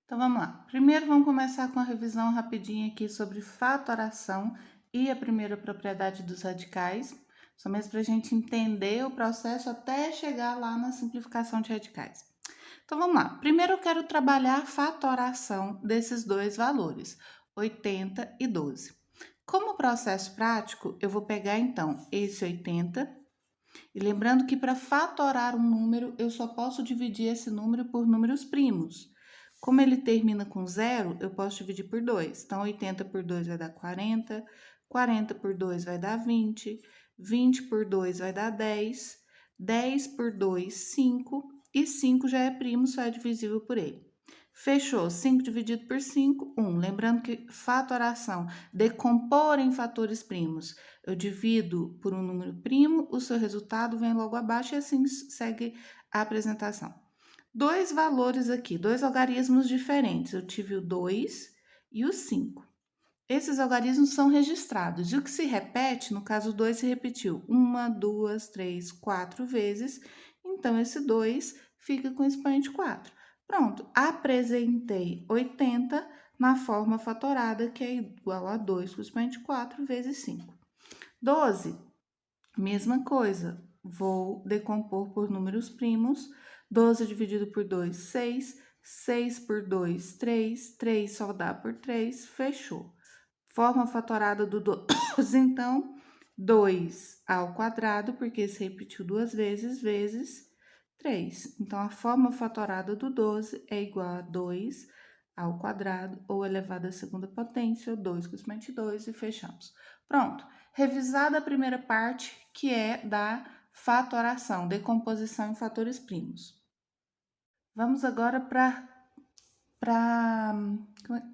Então vamos lá. Primeiro vamos começar com a revisão rapidinha aqui sobre fatoração e a primeira propriedade dos radicais, só mesmo para a gente entender o processo até chegar lá na simplificação de radicais. Então vamos lá. Primeiro eu quero trabalhar a fatoração desses dois valores, 80 e 12. Como processo prático, eu vou pegar então esse 80 e lembrando que para fatorar um número, eu só posso dividir esse número por números primos. Como ele termina com zero, eu posso dividir por 2. Então, 80 por 2 vai dar 40, 40 por 2 vai dar 20, 20 por 2 vai dar 10, 10 por 2, 5, e 5 já é primo, só é divisível por ele. Fechou, 5 dividido por 5, 1. Lembrando que fatoração, decompor em fatores primos. Eu divido por um número primo, o seu resultado vem logo abaixo e assim segue a apresentação. Dois valores aqui, dois algarismos diferentes. Eu tive o 2 e o 5. Esses algarismos são registrados. E o que se repete, no caso o 2 se repetiu 1, 2, 3, 4 vezes. Então, esse 2 fica com expoente 4. Pronto, apresentei 80 na forma fatorada, que é igual a 2 com expoente 4 vezes 5. 12, mesma coisa. Vou decompor por números primos. 12 dividido por 2, 6. 6 por 2, 3. 3 só dá por 3, fechou. Forma fatorada do 12, então, 2 ao quadrado, porque se repetiu duas vezes, vezes 3. Então, a forma fatorada do 12 é igual a 2 ao quadrado, ou elevado à segunda potência, ou 2 com expoente 2, e fechamos. Pronto. Revisada a primeira parte, que é da fatoração, decomposição em fatores primos. Vamos agora para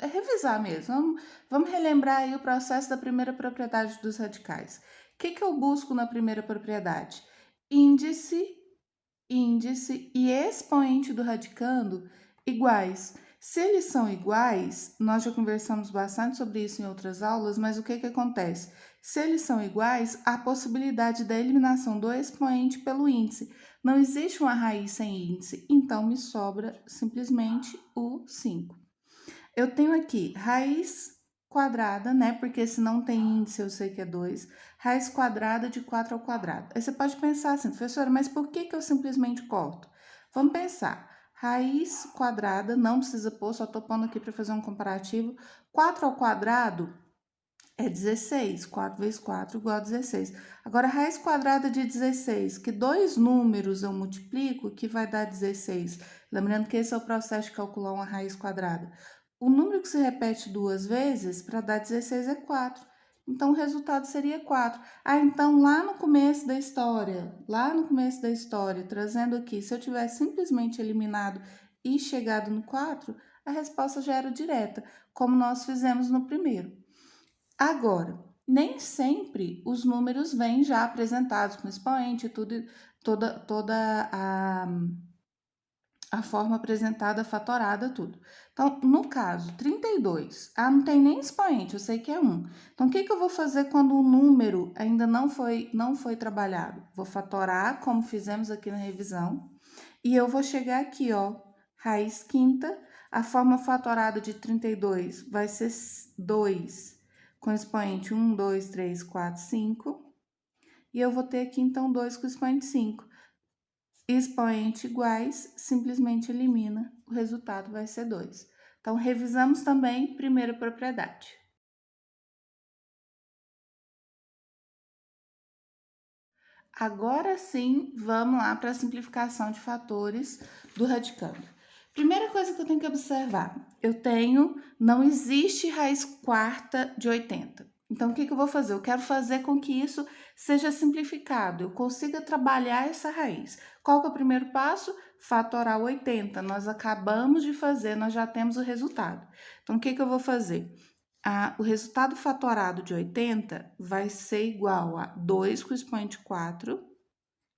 revisar mesmo. Vamos relembrar aí o processo da primeira propriedade dos radicais. O que eu busco na primeira propriedade? Índice e expoente do radicando iguais. Se eles são iguais, nós já conversamos bastante sobre isso em outras aulas, mas o que acontece? Se eles são iguais, há possibilidade da eliminação do expoente pelo índice. Não existe uma raiz sem índice, então me sobra simplesmente o 5. Eu tenho aqui raiz quadrada, né? Porque se não tem índice, eu sei que é 2. Raiz quadrada de 4 ao quadrado. Aí você pode pensar assim, professora, mas por que eu simplesmente corto? Vamos pensar. Raiz quadrada, não precisa pôr, só tô pondo aqui para fazer um comparativo. 4 ao quadrado é 16. 4 vezes 4 igual a 16. Agora, raiz quadrada de 16, que dois números eu multiplico, que vai dar 16. Lembrando que esse é o processo de calcular uma raiz quadrada. O número que se repete duas vezes para dar 16 é 4. Então, o resultado seria 4. Ah, então, lá no começo da história, trazendo aqui, se eu tivesse simplesmente eliminado e chegado no 4, a resposta já era direta, como nós fizemos no primeiro. Agora, nem sempre os números vêm já apresentados com expoente, toda a forma apresentada, fatorada, tudo. Então, no caso, 32, não tem nem expoente, eu sei que é 1. Então, o que eu vou fazer quando o número ainda não foi trabalhado? Vou fatorar, como fizemos aqui na revisão, e eu vou chegar aqui, ó, raiz quinta, a forma fatorada de 32 vai ser 2, com expoente 1, 2, 3, 4, 5, e eu vou ter aqui, então, 2 com expoente 5. Expoente iguais, simplesmente elimina, o resultado vai ser 2. Então, revisamos também primeira propriedade. Agora sim, vamos lá para a simplificação de fatores do radicando. Primeira coisa que eu tenho que observar, não existe raiz quarta de 80. Então, o que eu vou fazer? Eu quero fazer com que isso seja simplificado, eu consiga trabalhar essa raiz. Qual que é o primeiro passo? Fatorar 80. Nós acabamos de fazer, nós já temos o resultado. Então, o que eu vou fazer? O resultado fatorado de 80 vai ser igual a 2 com expoente 4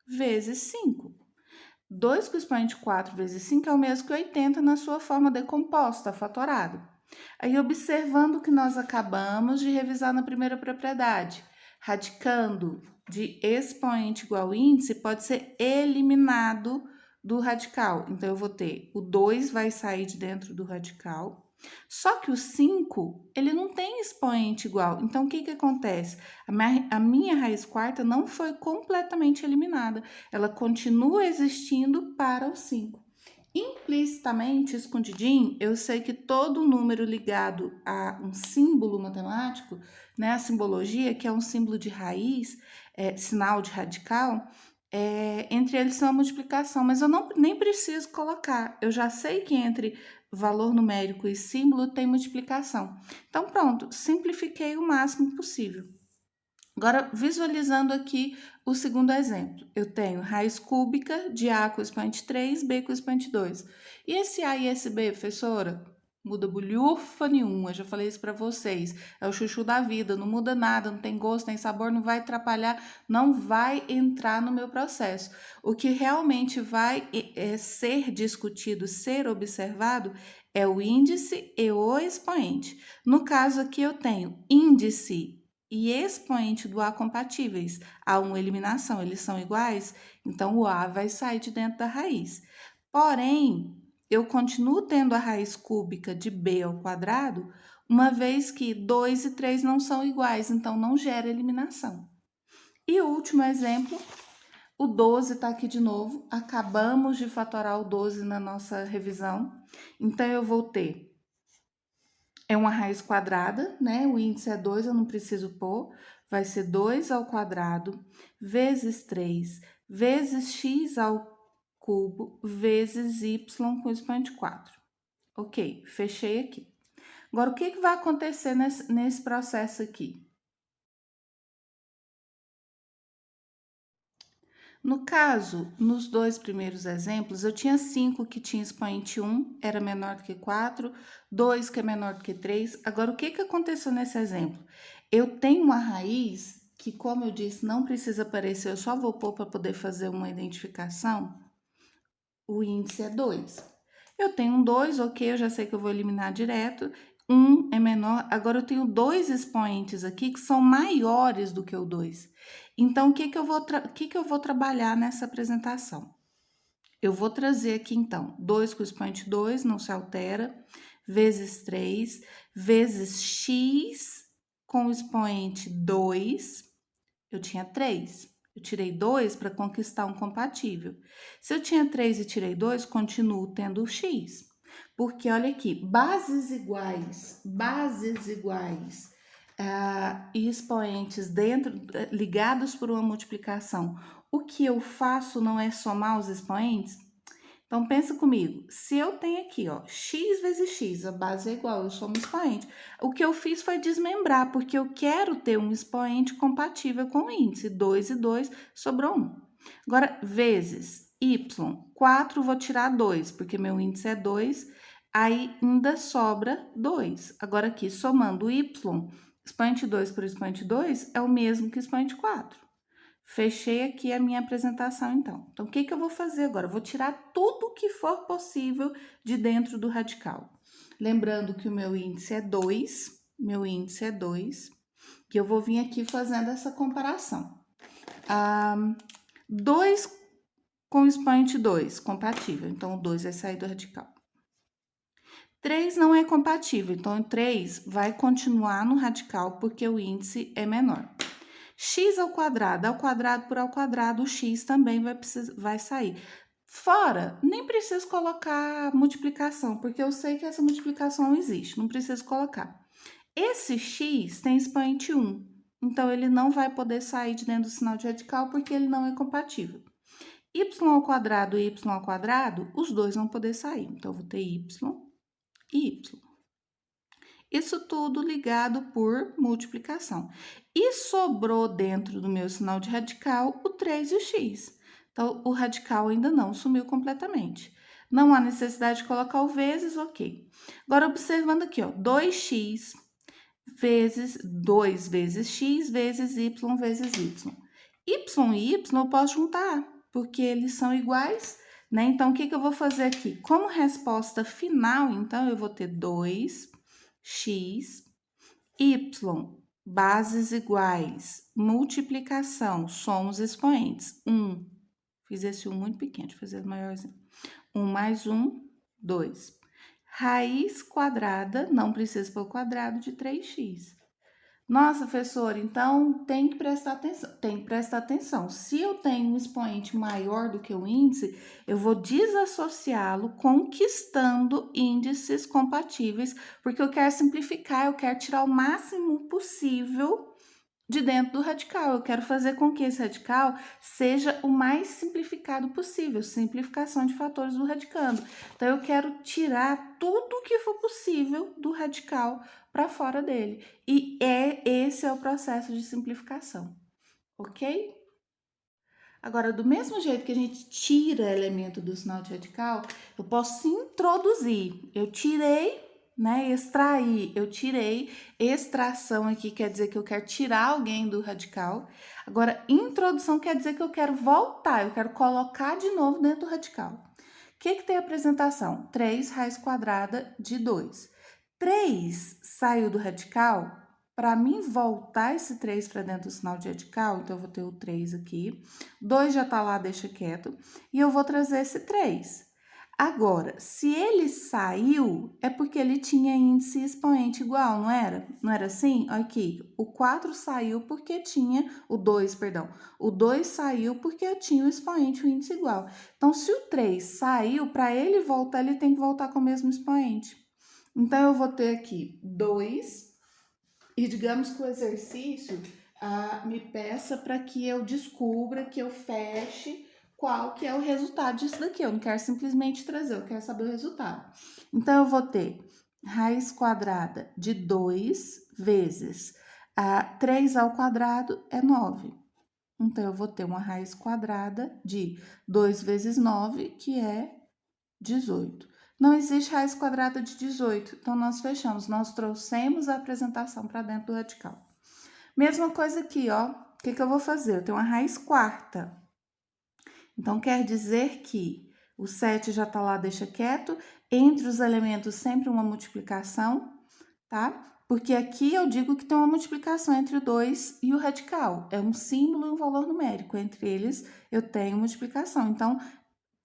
vezes 5. 2 com expoente 4 vezes 5 é o mesmo que 80 na sua forma decomposta, fatorado. Aí, observando que nós acabamos de revisar na primeira propriedade, radicando de expoente igual índice pode ser eliminado do radical. Então, eu vou ter o 2 vai sair de dentro do radical. Só que o 5, ele não tem expoente igual. Então, o que que acontece? A minha raiz quarta não foi completamente eliminada. Ela continua existindo para o 5. Implicitamente, escondidinho, eu sei que todo número ligado a um símbolo matemático, né, a simbologia, que é um símbolo de raiz, sinal de radical, entre eles são a multiplicação, mas eu nem preciso colocar. Eu já sei que entre valor numérico e símbolo tem multiplicação. Então, pronto, simplifiquei o máximo possível. Agora, visualizando aqui o segundo exemplo, eu tenho raiz cúbica de A com expoente 3, B com expoente 2. E esse A e esse B, professora? Muda bolhufa nenhuma, eu já falei isso para vocês. É o chuchu da vida, não muda nada, não tem gosto, nem sabor, não vai atrapalhar, não vai entrar no meu processo. O que realmente vai ser discutido, ser observado, é o índice e o expoente. No caso aqui, eu tenho índice e expoente do A compatíveis. Há uma eliminação, eles são iguais, então o A vai sair de dentro da raiz. Porém, eu continuo tendo a raiz cúbica de B ao quadrado, uma vez que 2 e 3 não são iguais, então não gera eliminação. E o último exemplo, o 12 está aqui de novo, acabamos de fatorar o 12 na nossa revisão, então eu vou ter uma raiz quadrada, né? O índice é 2, eu não preciso pôr. Vai ser 2 ao quadrado vezes 3 vezes x ao cubo vezes y com expoente 4. Ok, fechei aqui. Agora, o que vai acontecer nesse processo aqui? No caso, nos dois primeiros exemplos, eu tinha 5 que tinha expoente 1, era menor do que 4, 2 que é menor do que 3. Agora, o que aconteceu nesse exemplo? Eu tenho uma raiz que, como eu disse, não precisa aparecer, eu só vou pôr para poder fazer uma identificação. O índice é 2. Eu tenho um 2, ok, eu já sei que eu vou eliminar direto. 1 é menor, agora eu tenho dois expoentes aqui que são maiores do que o 2. Então, o que eu vou trabalhar nessa apresentação? Eu vou trazer aqui, então, 2 com expoente 2, não se altera, vezes 3, vezes x com expoente 2, eu tinha 3. Eu tirei 2 para conquistar um compatível. Se eu tinha 3 e tirei 2, continuo tendo o x. Porque, olha aqui, bases iguais e expoentes ligados por uma multiplicação. O que eu faço não é somar os expoentes? Então, pensa comigo, se eu tenho aqui, ó, x vezes x, a base é igual, eu somo expoente. O que eu fiz foi desmembrar, porque eu quero ter um expoente compatível com o índice. 2 e 2, sobrou 1. Agora, vezes y, 4, vou tirar 2, porque meu índice é 2, aí ainda sobra 2. Agora, aqui, somando y, expoente 2 por expoente 2 é o mesmo que expoente 4. Fechei aqui a minha apresentação, então. Então, o que eu vou fazer agora? Eu vou tirar tudo que for possível de dentro do radical. Lembrando que o meu índice é 2, que eu vou vir aqui fazendo essa comparação. 2 com expoente 2, compatível, então o 2 vai sair do radical. 3 não é compatível, então o 3 vai continuar no radical porque o índice é menor. X ao quadrado por ao quadrado, o x também vai sair. Fora, nem preciso colocar multiplicação, porque eu sei que essa multiplicação não existe, não preciso colocar. Esse x tem expoente 1, então ele não vai poder sair de dentro do sinal de radical porque ele não é compatível. Y ao quadrado e y ao quadrado, os dois vão poder sair, então eu vou ter y e y. Isso tudo ligado por multiplicação. E sobrou dentro do meu sinal de radical o 3 e o x. Então, o radical ainda não sumiu completamente. Não há necessidade de colocar o vezes, ok. Agora, observando aqui, ó, 2x vezes 2 vezes x vezes y vezes y. Y e y eu posso juntar, porque eles são iguais, né? Então, o que eu vou fazer aqui? Como resposta final, então, eu vou ter 2x, y, bases iguais, multiplicação, somos expoentes, 1 Fiz esse 1 muito pequeno, deixa eu fazer maiorzinho. 1 mais 1, 2. Raiz quadrada, não precisa pôr quadrado, de 3x. Nossa, professora, então tem que prestar atenção. Tem que prestar atenção. Se eu tenho um expoente maior do que o índice, eu vou desassociá-lo conquistando índices compatíveis, porque eu quero simplificar, eu quero tirar o máximo possível de dentro do radical. Eu quero fazer com que esse radical seja o mais simplificado possível, simplificação de fatores do radicando. Então, eu quero tirar tudo que for possível do radical para fora dele. E esse é o processo de simplificação, ok? Agora, do mesmo jeito que a gente tira elemento do sinal de radical, eu posso introduzir. Eu tirei, né, extrair, eu tirei, extração aqui quer dizer que eu quero tirar alguém do radical. Agora, introdução quer dizer que eu quero voltar, eu quero colocar de novo dentro do radical. O que tem a apresentação? 3 raiz quadrada de 2. 3 saiu do radical. Para mim voltar esse 3 para dentro do sinal de radical, então eu vou ter o 3 aqui. 2 já tá lá, deixa quieto. E eu vou trazer esse 3. Agora, se ele saiu, é porque ele tinha índice e expoente igual, não era? Não era assim? Olha aqui, o 4 saiu porque tinha, o 2, perdão. O 2 saiu porque tinha o expoente e o índice igual. Então, se o 3 saiu, para ele voltar, ele tem que voltar com o mesmo expoente. Então, eu vou ter aqui 2, e digamos que o exercício me peça para que eu descubra, que eu feche qual que é o resultado disso daqui. Eu não quero simplesmente trazer, eu quero saber o resultado. Então, eu vou ter raiz quadrada de 2 vezes 3 ao quadrado é 9. Então, eu vou ter uma raiz quadrada de 2 vezes 9, que é 18. Não existe raiz quadrada de 18, então nós fechamos, nós trouxemos a apresentação para dentro do radical. Mesma coisa aqui, ó, o que eu vou fazer? Eu tenho uma raiz quarta, então quer dizer que o 7 já tá lá, deixa quieto, entre os elementos sempre uma multiplicação, tá? Porque aqui eu digo que tem uma multiplicação entre o 2 e o radical, é um símbolo e um valor numérico, entre eles eu tenho multiplicação, então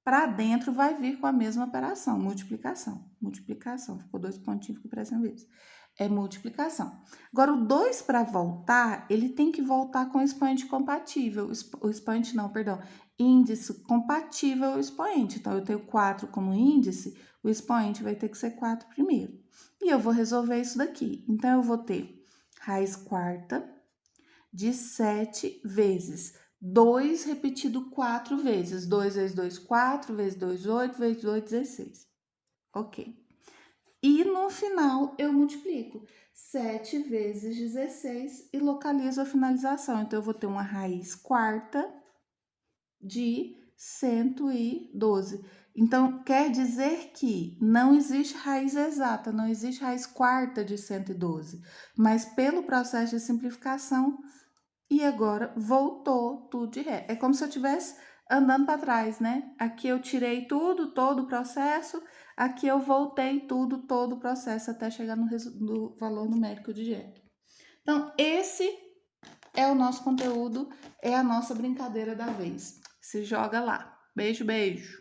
para dentro vai vir com a mesma operação, multiplicação. Multiplicação, ficou 2 pontinhos, ficou parecendo vezes. É multiplicação. Agora, o 2 para voltar, ele tem que voltar com o expoente compatível. O expoente não, perdão. Índice compatível ao expoente. Então, eu tenho 4 como índice, o expoente vai ter que ser 4 primeiro. E eu vou resolver isso daqui. Então, eu vou ter raiz quarta de 7 vezes 2 repetido 4 vezes. 2 vezes 2, 4, vezes 2, 8, vezes 2, 16. Ok. E no final eu multiplico 7 vezes 16 e localizo a finalização. Então, eu vou ter uma raiz quarta de 112. Então, quer dizer que não existe raiz exata, não existe raiz quarta de 112. Mas pelo processo de simplificação, e agora voltou tudo de ré. É como se eu estivesse andando para trás, né? Aqui eu tirei tudo, todo o processo. Aqui eu voltei tudo, todo o processo até chegar no valor numérico de direto. Então, esse é o nosso conteúdo, é a nossa brincadeira da vez. Se joga lá. Beijo, beijo.